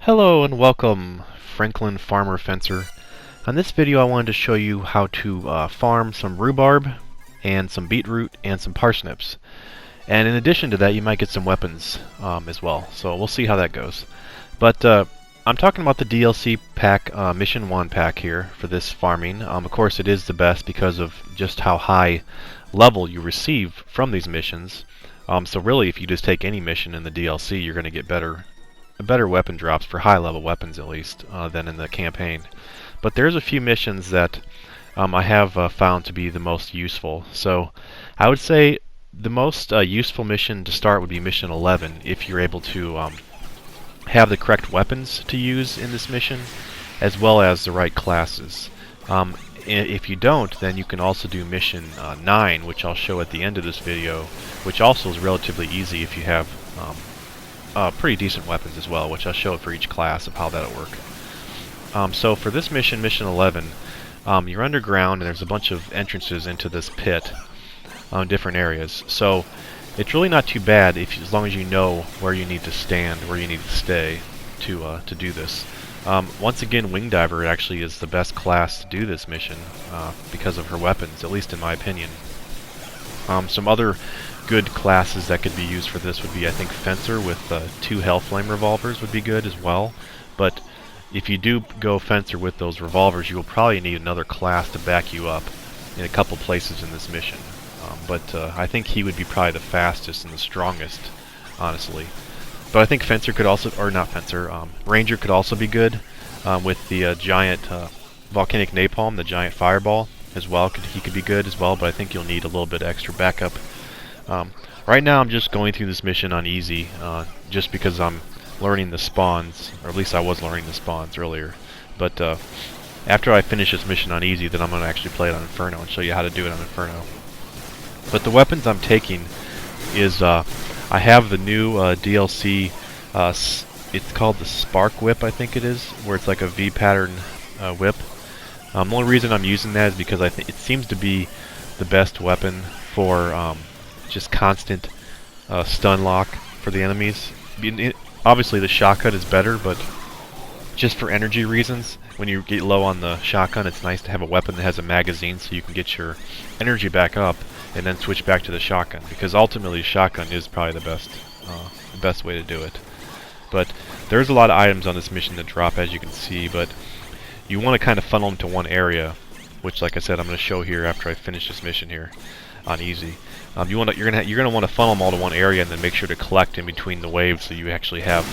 Hello and welcome, Franklin Farmer Fencer. On this video I wanted to show you how to farm some rhubarb and some beetroot and some parsnips. And in addition to that you might get some weapons as well, so we'll see how that goes. But I'm talking about the DLC pack, Mission 1 pack here for this farming. Of course it is the best because of just how high level you receive from these missions. So really if you just take any mission in the DLC you're going to get better weapon drops for high level weapons at least than in the campaign. But there's a few missions that I have found to be the most useful. So I would say the most useful mission to start would be mission 11 if you're able to have the correct weapons to use in this mission as well as the right classes. If you don't, then you can also do mission 9, which I'll show at the end of this video, which also is relatively easy if you have pretty decent weapons as well, which I'll show for each class of how that'll work. So for this mission, mission 11, you're underground and there's a bunch of entrances into this pit in different areas. So it's really not too bad as long as you know where you need to stand, where you need to stay to do this. Once again, Wing Diver actually is the best class to do this mission because of her weapons, at least in my opinion. Some other good classes that could be used for this would be, I think, Fencer with 2 Hellflame revolvers would be good as well. But if you do go Fencer with those revolvers, you will probably need another class to back you up in a couple places in this mission. But I think he would be probably the fastest and the strongest, honestly. But I think Fencer could also, or not Fencer, Ranger could also be good with the giant volcanic napalm, the giant fireball as well. He could be good as well, but I think you'll need a little bit extra backup. Right now I'm just going through this mission on easy, just because I'm learning the spawns, or at least I was learning the spawns earlier. But after I finish this mission on easy, then I'm going to actually play it on Inferno and show you how to do it on Inferno. But the weapons I'm taking is, I have the new DLC, it's called the Spark Whip, I think it is, where it's like a V-pattern whip. The only reason I'm using that is because it seems to be the best weapon for just constant stun lock for the enemies. Obviously the shotgun is better, but just for energy reasons, when you get low on the shotgun, it's nice to have a weapon that has a magazine so you can get your energy back up and then switch back to the shotgun, because ultimately shotgun is probably the best way to do it. But there's a lot of items on this mission that drop, as you can see, but you want to kind of funnel them to one area, which, like I said, I'm going to show here after I finish this mission here on easy. You're gonna want to funnel them all to one area and then make sure to collect in between the waves so you actually have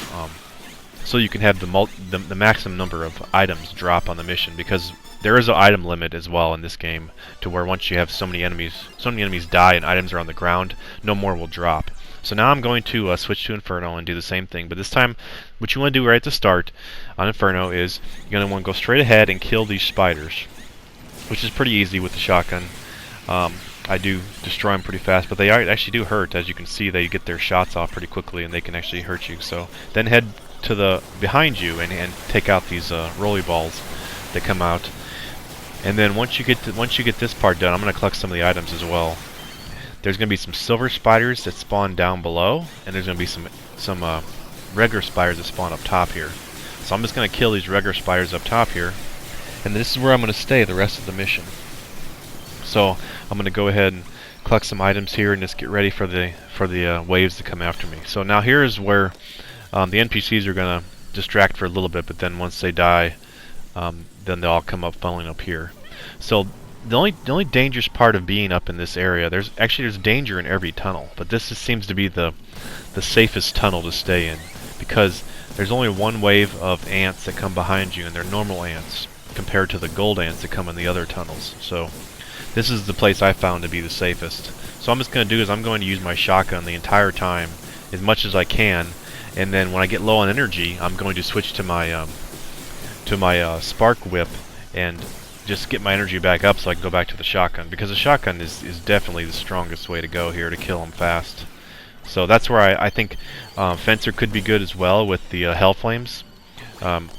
so you can have the maximum number of items drop on the mission, because there is an item limit as well in this game, to where once you have so many enemies die and items are on the ground, no more will drop. So now I'm going to switch to Inferno and do the same thing, but this time what you want to do right at the start on Inferno is you're going to want to go straight ahead and kill these spiders, which is pretty easy with the shotgun. I do destroy them pretty fast, but they actually do hurt. As you can see, they get their shots off pretty quickly and they can actually hurt you. So then head to the behind you and take out these rolly balls that come out. And then once you get this part done, I'm going to collect some of the items as well. There's going to be some silver spiders that spawn down below, and there's going to be some regular spiders that spawn up top here. So I'm just going to kill these regular spiders up top here, and this is where I'm going to stay the rest of the mission. So I'm going to go ahead and collect some items here and just get ready for the waves to come after me. So now here is where the NPCs are going to distract for a little bit, but then once they die, then they'll all come up funneling up here. So the only dangerous part of being up in this area, there's danger in every tunnel, but this just seems to be the safest tunnel to stay in, because there's only one wave of ants that come behind you, and they're normal ants compared to the gold ants that come in the other tunnels. So this is the place I found to be the safest. So I'm just going to do is I'm going to use my shotgun the entire time as much as I can, and then when I get low on energy, I'm going to switch to my Spark Whip and just get my energy back up so I can go back to the shotgun, because the shotgun is definitely the strongest way to go here to kill them fast. So that's where I think Fencer could be good as well with the Hellflames,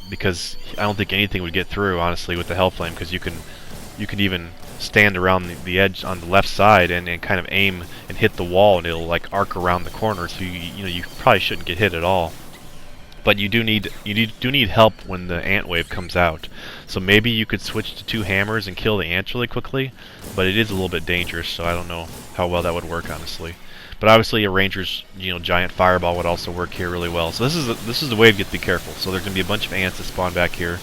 because I don't think anything would get through, honestly, with the Hellflame, because you can even stand around the edge on the left side and kind of aim and hit the wall, and it'll like arc around the corner, so you probably shouldn't get hit at all. But do need help when the ant wave comes out. So maybe you could switch to 2 hammers and kill the ants really quickly, but it is a little bit dangerous, so I don't know how well that would work, honestly. But obviously a ranger's, giant fireball would also work here really well. So this is the wave you have to be careful. So there's going to be a bunch of ants that spawn back here.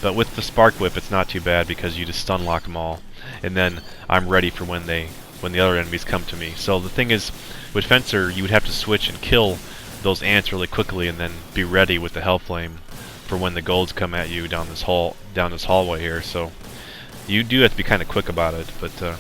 But with the spark whip it's not too bad because you just stun lock them all. And then I'm ready for when the other enemies come to me. So the thing is, with Fencer you would have to switch and kill those ants really quickly and then be ready with the Hellflame for when the golds come at you down this hallway here. So you do have to be kind of quick about it, but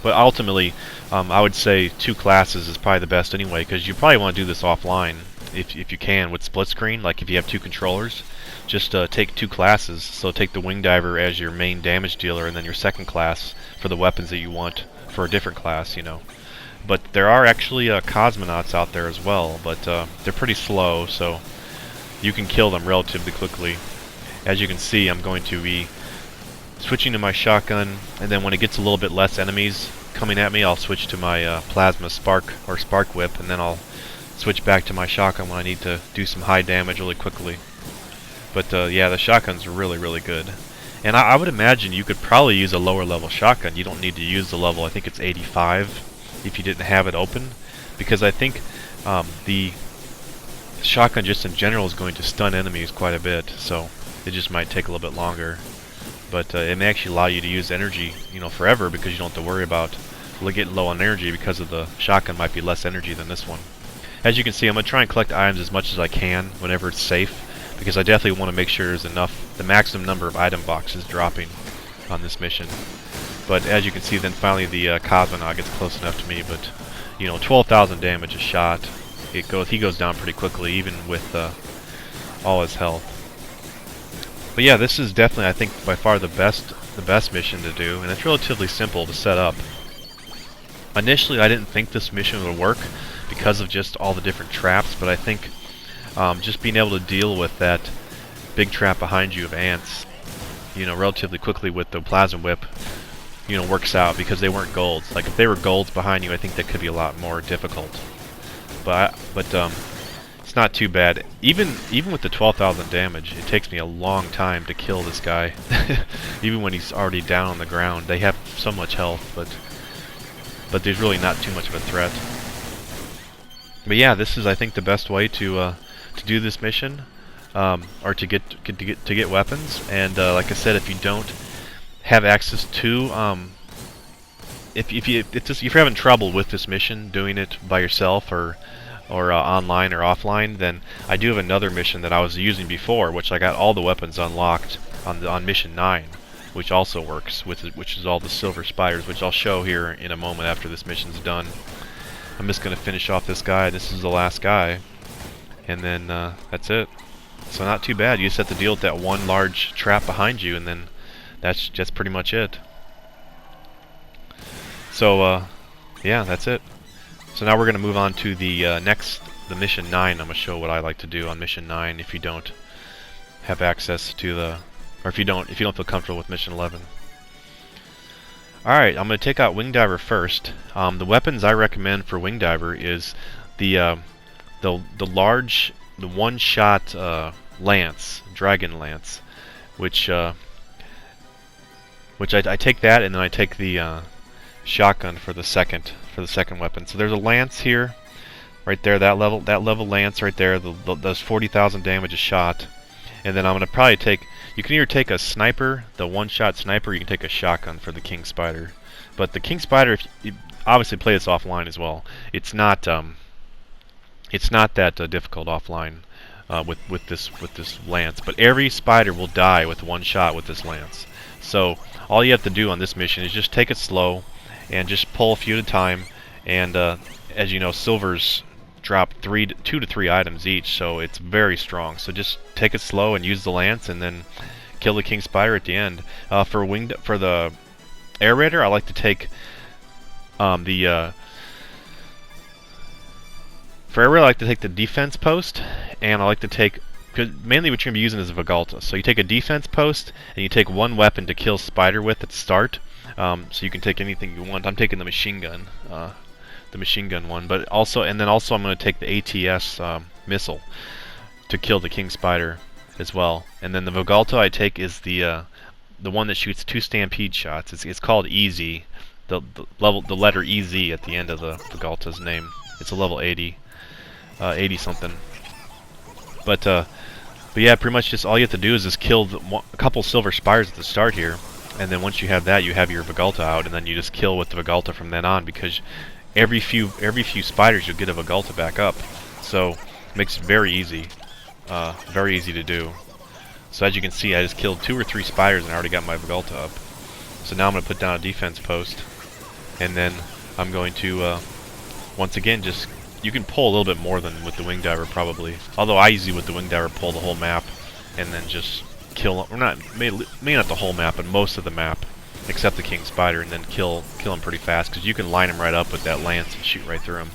ultimately I would say 2 classes is probably the best anyway, because you probably want to do this offline if you can with split screen. Like if you have 2 controllers, just take 2 classes. So take the Wing Diver as your main damage dealer and then your second class for the weapons that you want for a different class, But there are actually cosmonauts out there as well, but they're pretty slow, so you can kill them relatively quickly. As you can see, I'm going to be switching to my shotgun, and then when it gets a little bit less enemies coming at me, I'll switch to my plasma spark whip, and then I'll switch back to my shotgun when I need to do some high damage really quickly. But yeah, the shotguns are really, really good. And I would imagine you could probably use a lower level shotgun. You don't need to use the level, I think it's 85. If you didn't have it open, because I think the shotgun just in general is going to stun enemies quite a bit, so it just might take a little bit longer. But it may actually allow you to use energy, forever, because you don't have to worry about getting low on energy, because of the shotgun might be less energy than this one. As you can see, I'm going to try and collect items as much as I can whenever it's safe, because I definitely want to make sure there's enough, the maximum number of item boxes dropping on this mission. But as you can see, then finally the Cosmonaut gets close enough to me. But 12,000 damage a shot. He goes down pretty quickly, even with all his health. But yeah, this is definitely, I think, by far the best mission to do, and it's relatively simple to set up. Initially, I didn't think this mission would work because of just all the different traps, but I think just being able to deal with that big trap behind you of ants, relatively quickly with the Plasma Whip, works out, because they weren't golds. Like if they were golds behind you, I think that could be a lot more difficult. But it's not too bad. Even with the 12,000 damage, it takes me a long time to kill this guy. Even when he's already down on the ground, they have so much health, but there's really not too much of a threat. But yeah, this is, I think, the best way to do this mission, or to get weapons. And like I said, if you don't have access to, if you're having trouble with this mission, doing it by yourself or online or offline, then I do have another mission that I was using before, which I got all the weapons unlocked on mission 9, which also works, which is all the silver spiders, which I'll show here in a moment after this mission's done. I'm just going to finish off this guy. This is the last guy, and then that's it. So not too bad. You just have to deal with that one large trap behind you, and then that's just pretty much it. So yeah, that's it. So now we're going to move on to the mission 9. I'm going to show what I like to do on mission 9 if you don't have access to or if you don't feel comfortable with mission 11. Alright, I'm going to take out Wing Diver first. The weapons I recommend for Wing Diver is the one-shot lance, Dragon Lance, which I take that, and then I take the shotgun for the second weapon. So there's a lance here, right there, that level lance right there. Does 40,000 damage a shot, and then I'm gonna probably take. You can either take a sniper, the one-shot sniper, or you can take a shotgun for the King Spider. But the King Spider, if you obviously play this offline as well, it's not that difficult offline with this lance. But every spider will die with one shot with this lance. So all you have to do on this mission is just take it slow and just pull a few at a time. And as you know, silvers drop 2 to 3 items each, so it's very strong. So just take it slow and use the lance, and then kill the King Spider at the end. For the Air Raider, I like to take for Air Raider, I like to take the defense post, and I like to take, because mainly what you're going to be using is a Vigalta. So you take a defense post, and you take one weapon to kill Spider with at the start. So you can take anything you want. I'm taking the machine gun one, but also, and then also I'm going to take the ATS missile. to kill the king spider as well. And then the Vogalta I take is the one that shoots 2 stampede shots. It's called EZ. The letter EZ at the end of the Vogalta's name. It's a level 80, 80 something. But yeah, pretty much just all you have to do is just kill a couple silver spires at the start here, and then once you have that, you have your Vogalta out, and then you just kill with the Vogalta from then on, because every few spiders you'll get a Vogalta back up. So it makes it very easy to do. So as you can see, I just killed 2 or 3 spiders and I already got my Vogalta up. So now I'm going to put down a defense post, and then I'm going to once again just, you can pull a little bit more than with the wing diver probably. Although I usually with the wing diver pull the whole map and then just kill, or not, maybe not the whole map, but most of the map, except the king spider, and then kill him pretty fast, because you can line him right up with that lance and shoot right through him.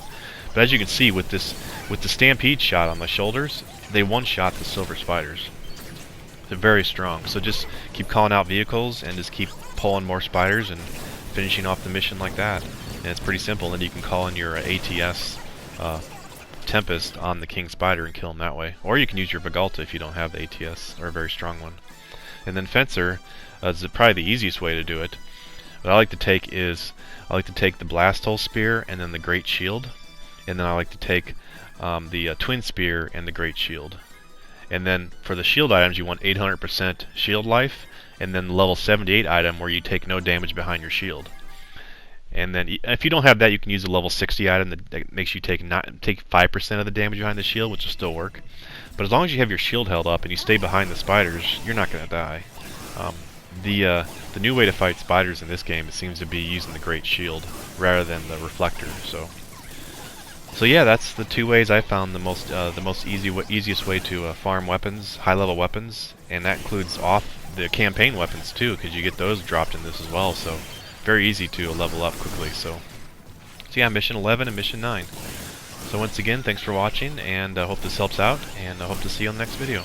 But as you can see with the stampede shot on the shoulders, they one-shot the silver spiders. They're very strong. So just keep calling out vehicles and just keep pulling more spiders and finishing off the mission like that. And it's pretty simple. And then you can call in your ATS Tempest on the king spider and kill him that way. Or you can use your Vogalta if you don't have the ATS, or a very strong one. And then Fencer is probably the easiest way to do it. What I like to take is, I like to take the Blast Hole Spear and then the Great Shield. And then I like to take the Twin Spear and the Great Shield. And then for the shield items, you want 800% shield life, and then the level 78 item where you take no damage behind your shield. And then if you don't have that, you can use the level 60 item that makes you take 5% of the damage behind the shield, which will still work. But as long as you have your shield held up and you stay behind the spiders, you're not going to die. The new way to fight spiders in this game, it seems to be using the Great Shield rather than the Reflector. So yeah, that's the 2 ways I found the most easiest way to farm weapons, high-level weapons, and that includes off the campaign weapons too, because you get those dropped in this as well. So very easy to level up quickly. So yeah, mission 11 and mission 9. So once again, thanks for watching, and I hope this helps out, and I hope to see you on the next video.